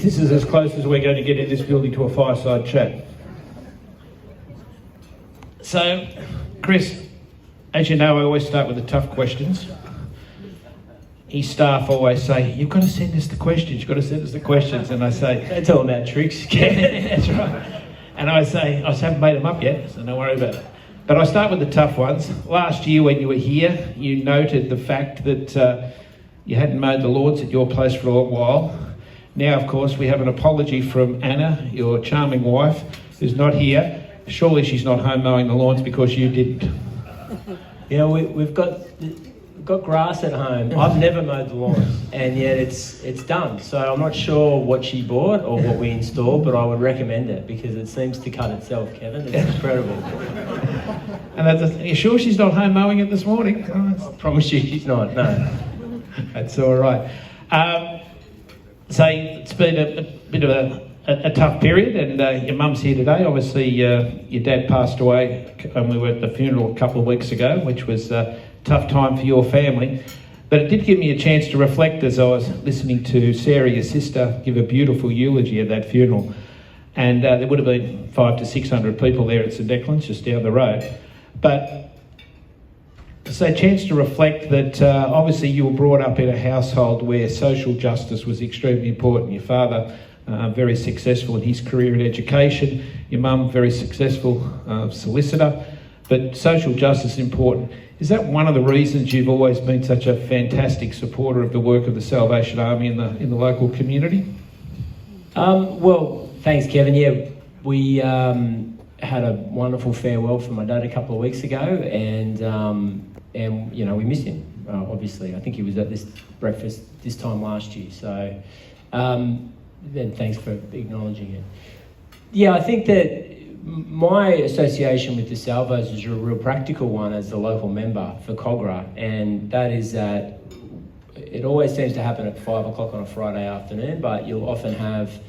This is as close as we're going to get in this building to a fireside chat. So, Chris, as you know, I always start with the tough questions. His staff always say, you've got to send us the questions, you've got to send us the questions. And I say... Don't tell them about tricks. That's right. And I say, I just haven't made them up yet, so don't worry about it. But I start with the tough ones. Last year when you were here, you noted the fact that you hadn't mowed the lawns at your place for a long while. Now, of course, we have an apology from Anna, your charming wife, who's not here. Surely she's not home mowing the lawns because you didn't. Yeah, we've got grass at home. I've never mowed the lawns, and yet it's done. So I'm not sure what she bought or what we installed, but I would recommend it because it seems to cut itself, Kevin. It's incredible. And are you sure she's not home mowing it this morning? I promise you she's not, no. That's all right. So it's been a bit of a tough period, and your mum's here today. Obviously, your dad passed away, and we were at the funeral a couple of weeks ago, which was a tough time for your family. But it did give me a chance to reflect as I was listening to Sarah, your sister, give a beautiful eulogy at that funeral. And there would have been 500 to 600 people there at St Declan's, just down the road. But it's a chance to reflect that obviously you were brought up in a household where social justice was extremely important. Your father, very successful in his career in education. Your mum, very successful solicitor. But social justice is important. Is that one of the reasons you've always been such a fantastic supporter of the work of the Salvation Army in the local community? Well, thanks, Kevin. Yeah, we had a wonderful farewell from my dad a couple of weeks ago, and you know, we miss him. Obviously, I think he was at this breakfast this time last year. So, then thanks for acknowledging it. Yeah, I think that my association with the Salvos is a real practical one as a local member for Cogra, and that is that it always seems to happen at 5 o'clock on a Friday afternoon, but you'll often have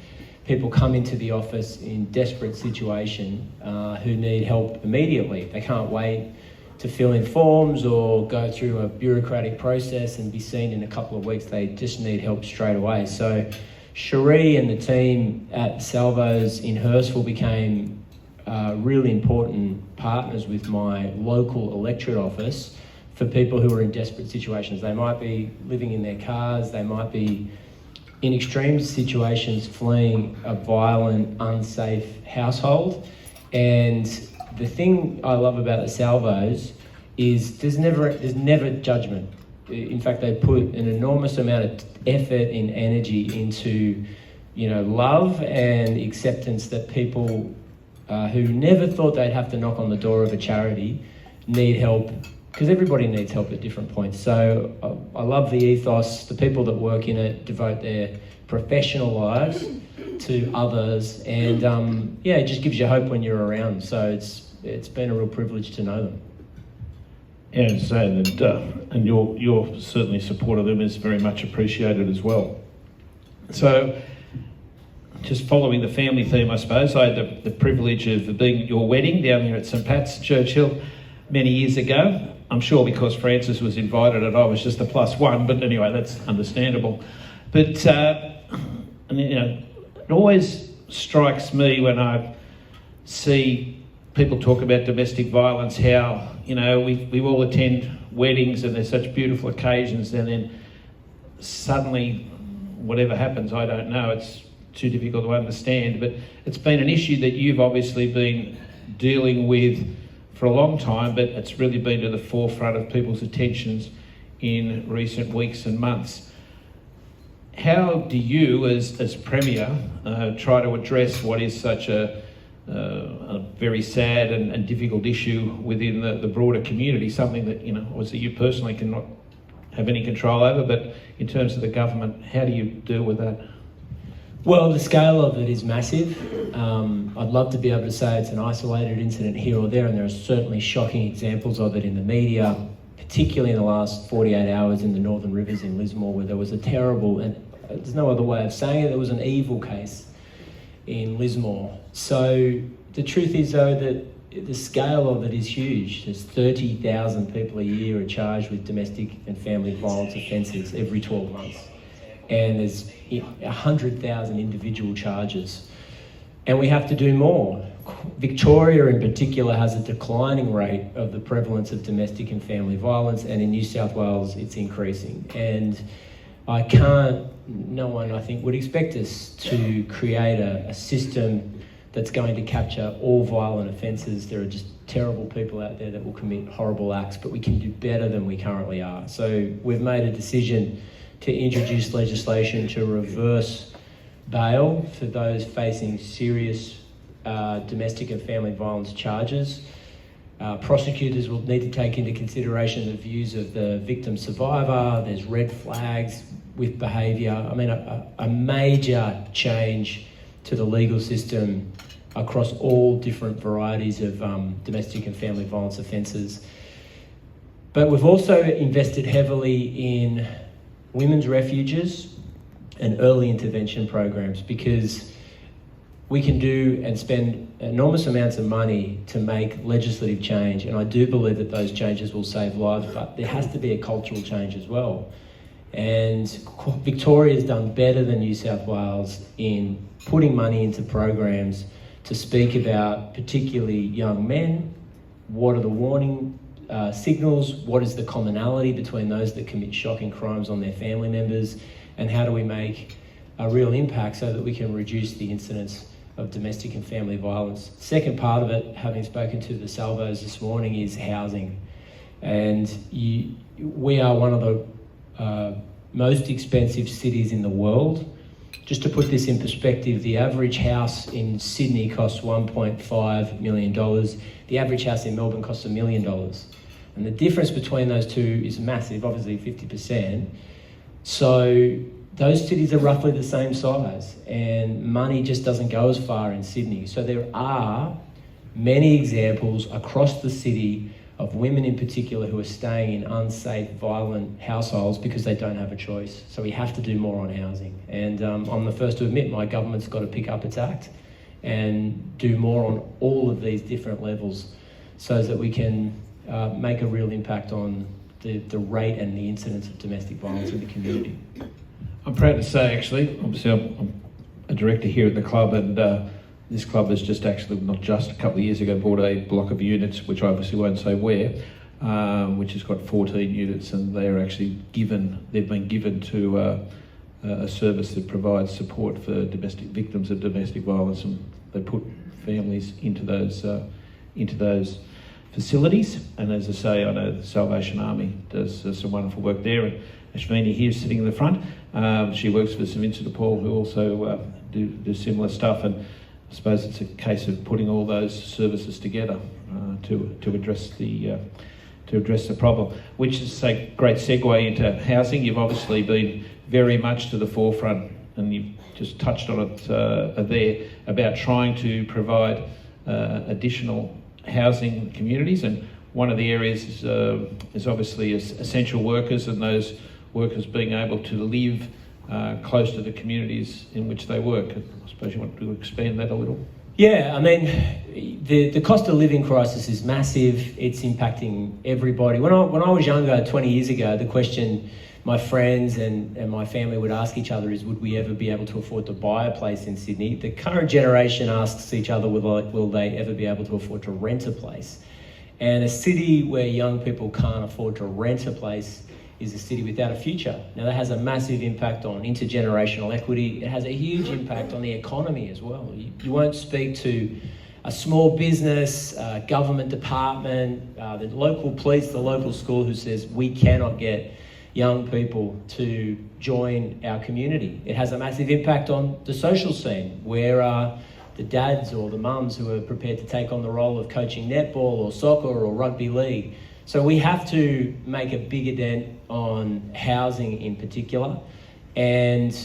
people come into the office in desperate situation who need help immediately. They can't wait to fill in forms or go through a bureaucratic process and be seen in a couple of weeks. They just need help straight away. So Cherie and the team at Salvos in Hurstville became really important partners with my local electorate office for people who are in desperate situations. They might be living in their cars, they might be in extreme situations fleeing a violent, unsafe household. And the thing I love about the Salvos is there's never judgment. In fact, they put an enormous amount of effort and energy into, you know, love and acceptance that people who never thought they'd have to knock on the door of a charity need help, because everybody needs help at different points. So I love the ethos. The people that work in it devote their professional lives to others, and yeah, it just gives you hope when you're around. So it's been a real privilege to know them. Yeah, and so that, and your certainly support of them is very much appreciated as well. So, just following the family theme, I suppose, I had the privilege of being at your wedding down there at St Pat's, Churchill, many years ago. I'm sure because Francis was invited and I was just a +1, but anyway, that's understandable. But, and, you know, it always strikes me when I see people talk about domestic violence, how, you know, we all attend weddings and there's such beautiful occasions, and then suddenly whatever happens, I don't know, it's too difficult to understand, but it's been an issue that you've obviously been dealing with for a long time, but it's really been to the forefront of people's attentions in recent weeks and months. How do you, as Premier, try to address what is such a very sad and difficult issue within the broader community, something that, you know, obviously you personally cannot have any control over, but in terms of the government, how do you deal with that? Well, the scale of it is massive. I'd love to be able to say it's an isolated incident here or there, and there are certainly shocking examples of it in the media, particularly in the last 48 hours in the Northern Rivers in Lismore, where there was a terrible, and there's no other way of saying it, there was an evil case in Lismore. So the truth is, though, that the scale of it is huge. There's 30,000 people a year are charged with domestic and family violence offences every 12 months. and there's 100,000 individual charges. And we have to do more. Victoria in particular has a declining rate of the prevalence of domestic and family violence, and in New South Wales it's increasing. And no one I think would expect us to create a system that's going to capture all violent offences. There are just terrible people out there that will commit horrible acts, but we can do better than we currently are. So we've made a decision to introduce legislation to reverse bail for those facing serious domestic and family violence charges. Prosecutors will need to take into consideration the views of the victim survivor. There's red flags with behaviour. I mean, a major change to the legal system across all different varieties of domestic and family violence offences. But we've also invested heavily in women's refuges and early intervention programs, because we can do and spend enormous amounts of money to make legislative change, and I do believe that those changes will save lives, but there has to be a cultural change as well. And Victoria's done better than New South Wales in putting money into programs to speak about particularly young men. What are the warning signals? What is the commonality between those that commit shocking crimes on their family members? And how do we make a real impact so that we can reduce the incidence of domestic and family violence? Second part of it, having spoken to the Salvos this morning, is housing. And we are one of the most expensive cities in the world. Just to put this in perspective, the average house in Sydney costs $1.5 million. The average house in Melbourne costs $1 million. And the difference between those two is massive, obviously 50%. So those cities are roughly the same size, and money just doesn't go as far in Sydney. So there are many examples across the city of women in particular who are staying in unsafe, violent households because they don't have a choice. So we have to do more on housing. And I'm the first to admit my government's got to pick up its act and do more on all of these different levels so that we can make a real impact on the rate and the incidence of domestic violence in the community. I'm proud to say, actually, obviously I'm a director here at the club, and this club has just actually, not just a couple of years ago, bought a block of units, which I obviously won't say where, which has got 14 units, and they've been given to a service that provides support for domestic victims of domestic violence, and they put families into those facilities. And as I say, I know the Salvation Army does some wonderful work there, and Ashvini here sitting in the front, she works for St Vincent de Paul, who also do similar stuff, and I suppose it's a case of putting all those services together to address the problem, which is a great segue into housing. You've obviously been very much to the forefront, and you've just touched on it there, about trying to provide additional housing communities, and one of the areas is obviously essential workers, and those workers being able to live close to the communities in which they work. I suppose you want to expand that a little? Yeah, I mean, the cost of living crisis is massive. It's impacting everybody. When I was younger, 20 years ago, the question my friends and my family would ask each other is, would we ever be able to afford to buy a place in Sydney? The current generation asks each other, will they ever be able to afford to rent a place? And a city where young people can't afford to rent a place is a city without a future. Now, that has a massive impact on intergenerational equity. It has a huge impact on the economy as well. You won't speak to a small business, government department, the local police, the local school who says we cannot get young people to join our community. It has a massive impact on the social scene. Where are the dads or the mums who are prepared to take on the role of coaching netball or soccer or rugby league? So we have to make a bigger dent on housing in particular, and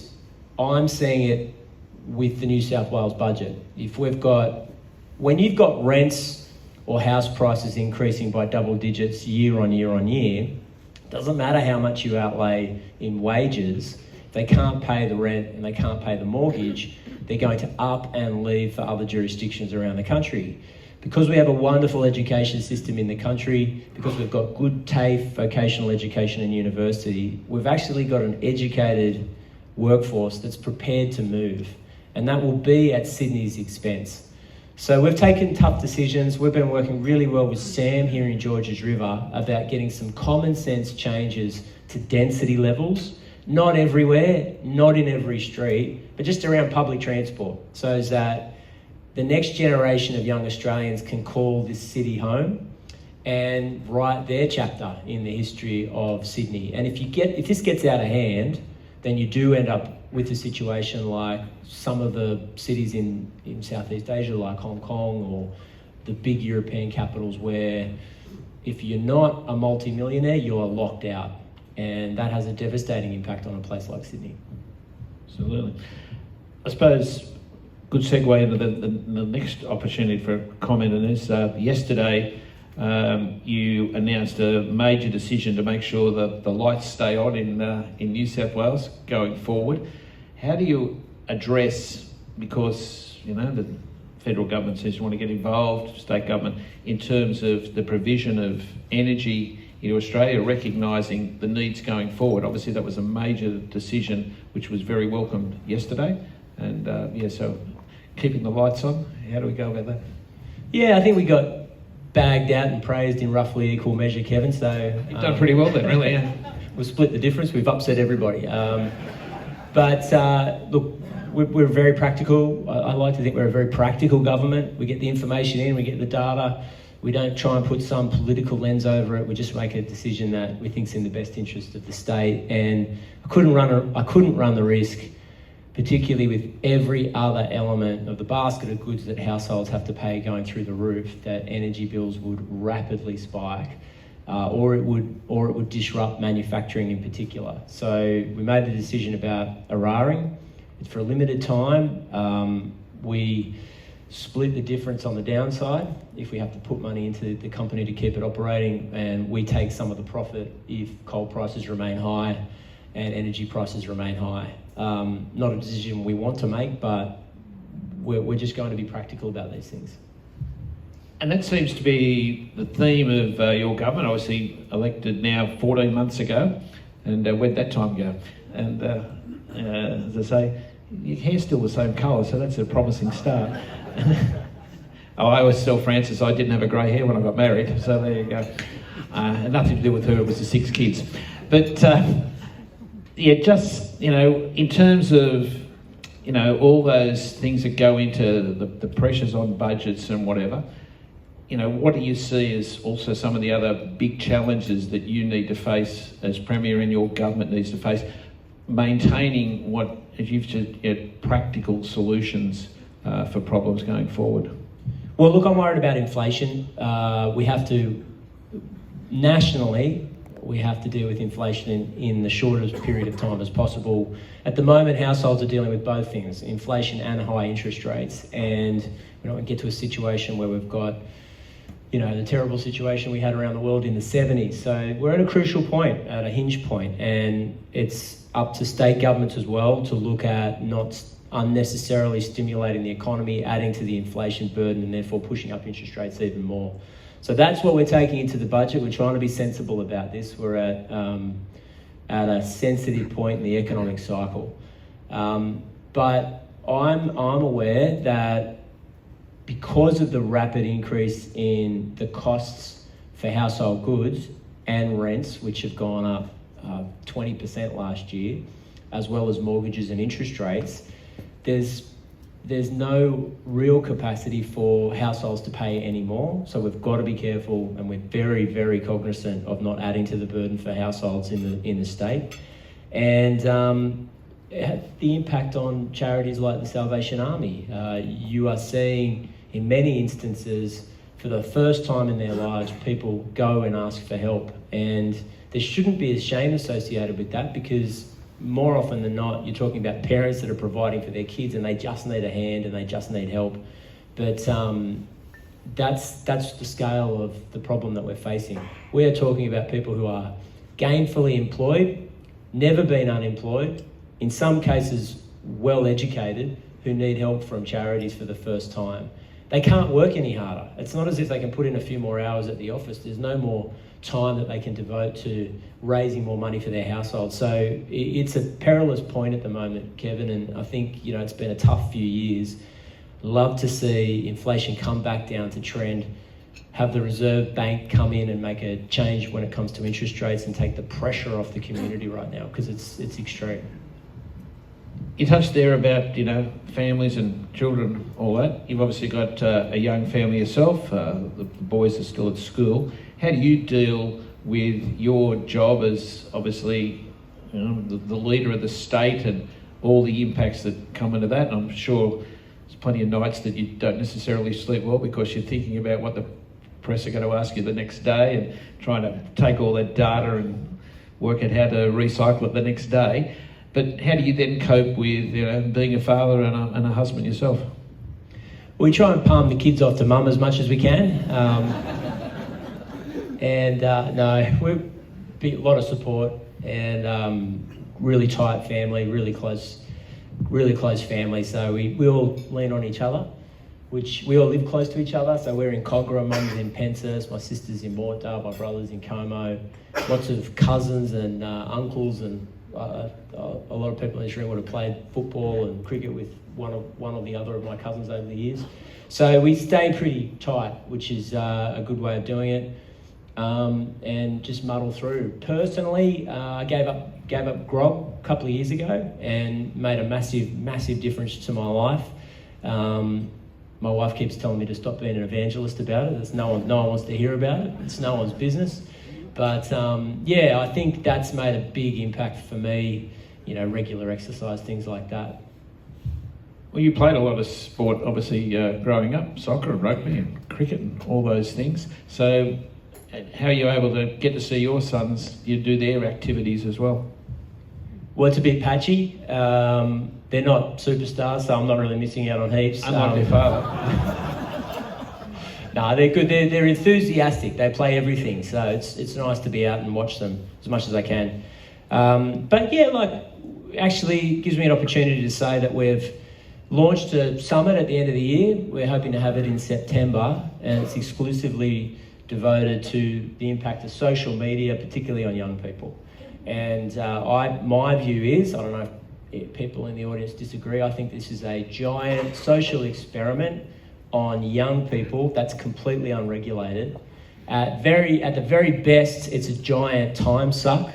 I'm seeing it with the New South Wales budget. When you've got rents or house prices increasing by double digits year on year on year, doesn't matter how much you outlay in wages, if they can't pay the rent and they can't pay the mortgage, they're going to up and leave for other jurisdictions around the country. Because we have a wonderful education system in the country, because we've got good TAFE, vocational education and university, we've actually got an educated workforce that's prepared to move, and that will be at Sydney's expense. So we've taken tough decisions. We've been working really well with Sam here in Georges River about getting some common sense changes to density levels, not everywhere, not in every street, but just around public transport, so that the next generation of young Australians can call this city home and write their chapter in the history of Sydney. And if this gets out of hand, then you do end up with a situation like some of the cities in Southeast Asia, like Hong Kong, or the big European capitals, where if you're not a multi-millionaire, you're locked out. And that has a devastating impact on a place like Sydney. Absolutely. I suppose good segue into the next opportunity for a comment on this. Yesterday, you announced a major decision to make sure that the lights stay on in New South Wales going forward. How do you address, because the federal government says you want to get involved, state government, in terms of the provision of energy into Australia, recognising the needs going forward? Obviously that was a major decision which was very welcomed yesterday, and so keeping the lights on, how do we go about that? Yeah, I think we got bagged out and praised in roughly equal measure, Kevin, so... You've done pretty well then, really, yeah. We'll split the difference. We've upset everybody. Look, we're very practical. I like to think we're a very practical government. We get the information in, we get the data. We don't try and put some political lens over it. We just make a decision that we think is in the best interest of the state. And I couldn't run the risk, particularly with every other element of the basket of goods that households have to pay going through the roof, that energy bills would rapidly spike, or it would disrupt manufacturing in particular. So we made the decision about Eraring. It's for a limited time. We split the difference on the downside if we have to put money into the company to keep it operating, and we take some of the profit if coal prices remain high and energy prices remain high. Not a decision we want to make, but we're just going to be practical about these things. And that seems to be the theme of your government, obviously elected now 14 months ago, and where'd that time go? And as I say, your hair's still the same colour, so that's a promising start. I always tell Frances I didn't have a grey hair when I got married, so there you go. Nothing to do with her, it was the 6 kids. But in terms of all those things that go into the pressures on budgets and whatever, what do you see as also some of the other big challenges that you need to face as Premier and your government needs to face, maintaining what, as you've said, practical solutions for problems going forward? Well, look, I'm worried about inflation. Nationally, we have to deal with inflation in the shortest period of time as possible. At the moment, households are dealing with both things, inflation and high interest rates, and we don't want to get to a situation where we've got the terrible situation we had around the world in the 70s. So we're at a crucial point, at a hinge point, and it's up to state governments as well to look at not unnecessarily stimulating the economy, adding to the inflation burden, and therefore pushing up interest rates even more. So that's what we're taking into the budget. We're trying to be sensible about this. We're at a sensitive point in the economic cycle. But I'm aware that because of the rapid increase in the costs for household goods and rents, which have gone up 20% last year, as well as mortgages and interest rates, there's no real capacity for households to pay anymore. So we've got to be careful, and we're very, very cognizant of not adding to the burden for households in the state. And the impact on charities like the Salvation Army. You are seeing, in many instances, for the first time in their lives, people go and ask for help. And there shouldn't be a shame associated with that, because more often than not, you're talking about parents that are providing for their kids and they just need a hand and they just need help. But that's the scale of the problem that we're facing. We are talking about people who are gainfully employed, never been unemployed, in some cases well educated, who need help from charities for the first time. they can't work any harder. It's not as if they can put in a few more hours at the office. There's no more time that they can devote to raising more money for their household. So it's a perilous point at the moment, Kevin, and I think, you know, it's been a tough few years. Love to see inflation come back down to trend, have the Reserve Bank come in and make a change when it comes to interest rates and take the pressure off the community right now, because it's extreme. You touched there about, you know, families and children, all that. You've obviously got a young family yourself. The boys are still at school. How do you deal with your job as obviously, you know, the leader of the state and all the impacts that come into that? And I'm sure there's plenty of nights that you don't necessarily sleep well because you're thinking about what the press are going to ask you the next day and trying to take all that data and work out how to recycle it the next day. But how do you then cope with, you know, being a father and a husband yourself? We try and palm the kids off to mum as much as we can. No, we're a lot of support and really tight family, really close family. So we all lean on each other, which we all live close to each other. So we're in Cogra, mum's in Penshurst, my sister's in Mortar, my brother's in Como. Lots of cousins and uncles and a lot of people in this room would have played football and cricket with one or the other of my cousins over the years. So we stay pretty tight, which is a good way of doing it, and just muddle through. Personally, I gave up grog a couple of years ago and made a massive difference to my life. My wife keeps telling me to stop being an evangelist about it. No one wants to hear about it. It's no one's business. But yeah, I think that's made a big impact for me, you know, regular exercise, things like that. Well, you played a lot of sport, obviously, growing up, soccer and rugby and cricket and all those things. So how are you able to get to see your sons, you do their activities as well? Well, it's a bit patchy. They're not superstars, so I'm not really missing out on heaps. Unlike their father. No, they're good. They're enthusiastic. They play everything, so it's nice to be out and watch them as much as I can. But yeah, like, actually gives me an opportunity to say that we've launched a summit at the end of the year. We're hoping to have it in September, and it's exclusively devoted to the impact of social media, particularly on young people. And my view is, I don't know if people in the audience disagree, I think this is a giant social experiment on young people that's completely unregulated. At the very best, it's a giant time suck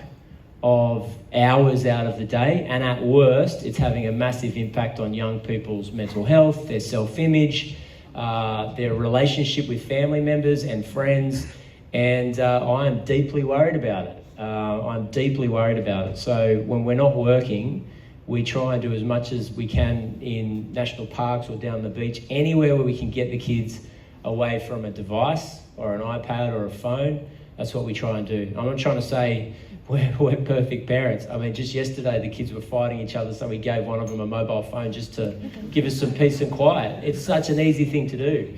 of hours out of the day, and at worst, it's having a massive impact on young people's mental health, their self-image, their relationship with family members and friends, and I am deeply worried about it. So when we're not working, we try and do as much as we can in national parks or down the beach, anywhere where we can get the kids away from a device or an iPad or a phone. That's what we try and do. I'm not trying to say we're perfect parents. I mean, just yesterday the kids were fighting each other, so we gave one of them a mobile phone just to give us some peace and quiet. It's such an easy thing to do.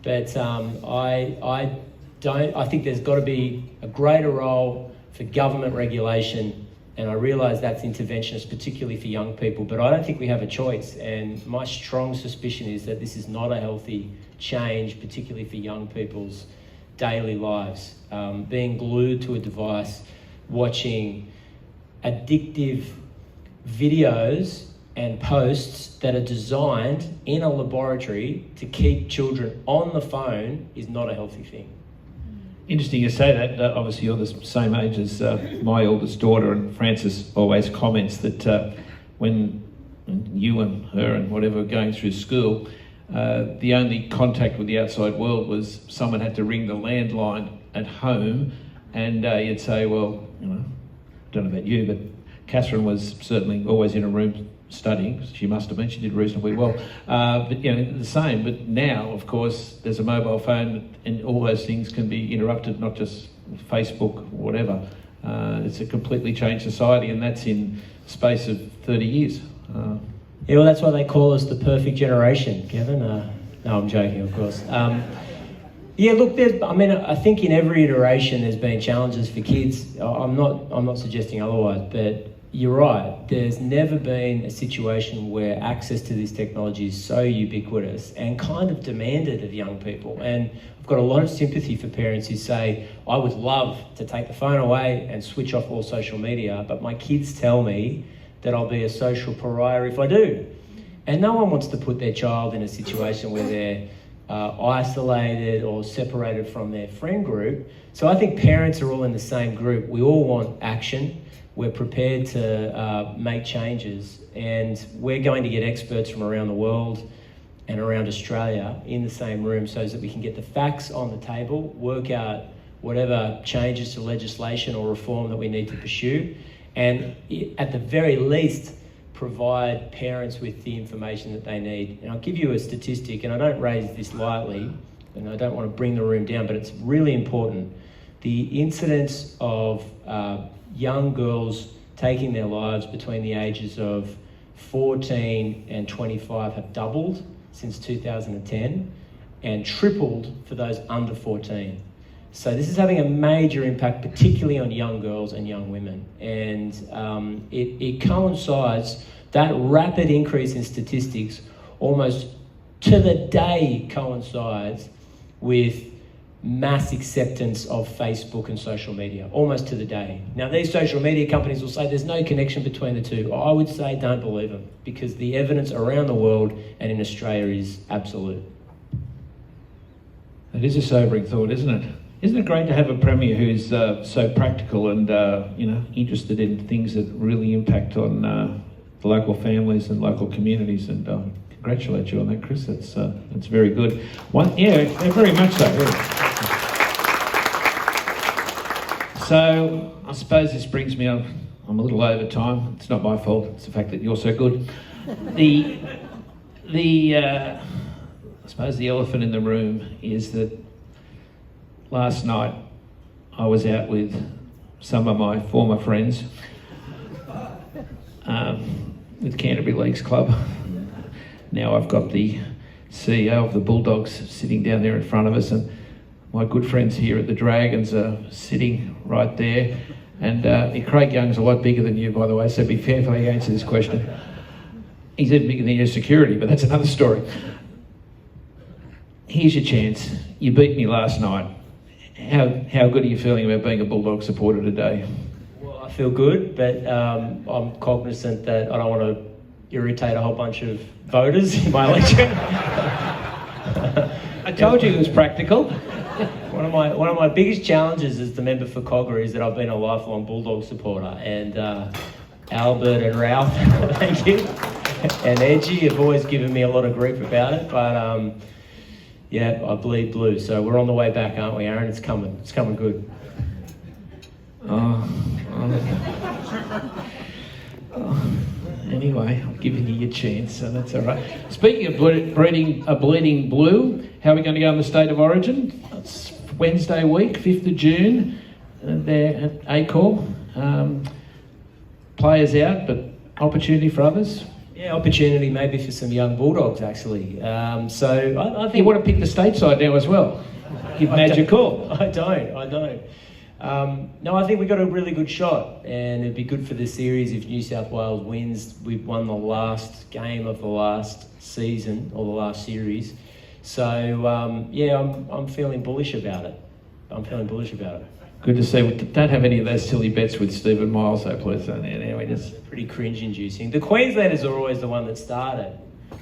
But I think there's got to be a greater role for government regulation. And I realise that's interventionist, particularly for young people, but I don't think we have a choice. And my strong suspicion is that this is not a healthy change, particularly for young people's daily lives. Being glued to a device, watching addictive videos and posts that are designed in a laboratory to keep children on the phone is not a healthy thing. Interesting you say that. Obviously, you're the same age as my oldest daughter, and Frances always comments that when you and her and whatever were going through school, the only contact with the outside world was someone had to ring the landline at home, and you'd say, well, you know, I don't know about you, but Catherine was certainly always in a room studying. She must have been. She did reasonably well. But you know, the same. But now, of course, there's a mobile phone, and all those things can be interrupted. Not just Facebook, or whatever. It's a completely changed society, and that's in the space of 30 years. Yeah, well, that's why they call us the perfect generation, Kevin. No, I'm joking, of course. Yeah, look, I think in every iteration there's been challenges for kids. I'm not suggesting otherwise, but you're right, there's never been a situation where access to this technology is so ubiquitous and kind of demanded of young people. And I've got a lot of sympathy for parents who say, I would love to take the phone away and switch off all social media, but my kids tell me that I'll be a social pariah if I do. And no one wants to put their child in a situation where they're isolated or separated from their friend group. So I think parents are all in the same group. We all want action. We're prepared to make changes, and we're going to get experts from around the world and around Australia in the same room so that we can get the facts on the table, work out whatever changes to legislation or reform that we need to pursue, and at the very least, provide parents with the information that they need. And I'll give you a statistic, and I don't raise this lightly, and I don't want to bring the room down, but it's really important. The incidence of young girls taking their lives between the ages of 14 and 25 have doubled since 2010 and tripled for those under 14. So this is having a major impact, particularly on young girls and young women. And it coincides, that rapid increase in statistics almost to the day coincides with mass acceptance of Facebook and social media, almost to the day. Now, these social media companies will say there's no connection between the two. I would say don't believe them, because the evidence around the world and in Australia is absolute. It is a sobering thought, isn't it? Isn't it great to have a Premier who's so practical and interested in things that really impact on the local families and local communities? And congratulate you on that, Chris. That's very good. Yeah, very much so. Yeah. So I suppose this brings me on. I'm a little over time. It's not my fault. It's the fact that you're so good. I suppose the elephant in the room is that last night I was out with some of my former friends with Canterbury Leagues Club. Now I've got the CEO of the Bulldogs sitting down there in front of us, and my good friends here at the Dragons are sitting right there. And Craig Young's a lot bigger than you, by the way, so be careful how you answer this question. He's even bigger than your security, but that's another story. Here's your chance. You beat me last night. How good are you feeling about being a Bulldog supporter today? Well, I feel good, but I'm cognizant that I don't want to irritate a whole bunch of voters in my election. I told you it was practical. One of my biggest challenges as the member for Cogger is that I've been a lifelong Bulldog supporter, and Albert and Ralph, thank you, and Edgy have always given me a lot of grief about it, but yeah, I bleed blue, so we're on the way back, aren't we, Aaron? It's coming good. Anyway, I'm giving you your chance, so that's all right. Speaking of bleeding blue, how are we going to go in the State of Origin? It's Wednesday week, 5th of June. They're at ACOR. Players out, but opportunity for others. Yeah, opportunity maybe for some young Bulldogs, actually. So I think... You want to pick the stateside now as well? You've made your call. I don't. No, I think we've got a really good shot, and it'd be good for the series if New South Wales wins. We've won the last game of the last season, or the last series. So, yeah, I'm feeling bullish about it. Good to see. We don't have any of those silly bets with Stephen Miles, though, please. Anyway, just pretty cringe-inducing. The Queenslanders are always the one that started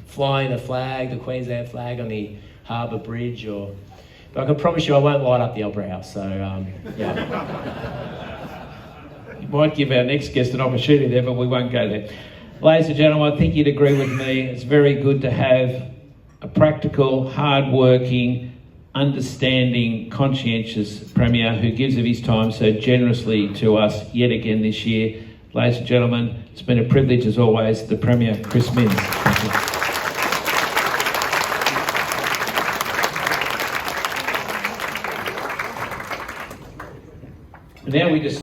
flying the flag, the Queensland flag on the Harbour Bridge, but I can promise you I won't light up the Opera House. So, yeah. You might give our next guest an opportunity there, but we won't go there. Ladies and gentlemen, I think you'd agree with me. It's very good to have a practical, hard-working, understanding, conscientious Premier who gives of his time so generously to us yet again this year. Ladies and gentlemen, it's been a privilege as always, the Premier, Chris Minns. Thank you. Now we just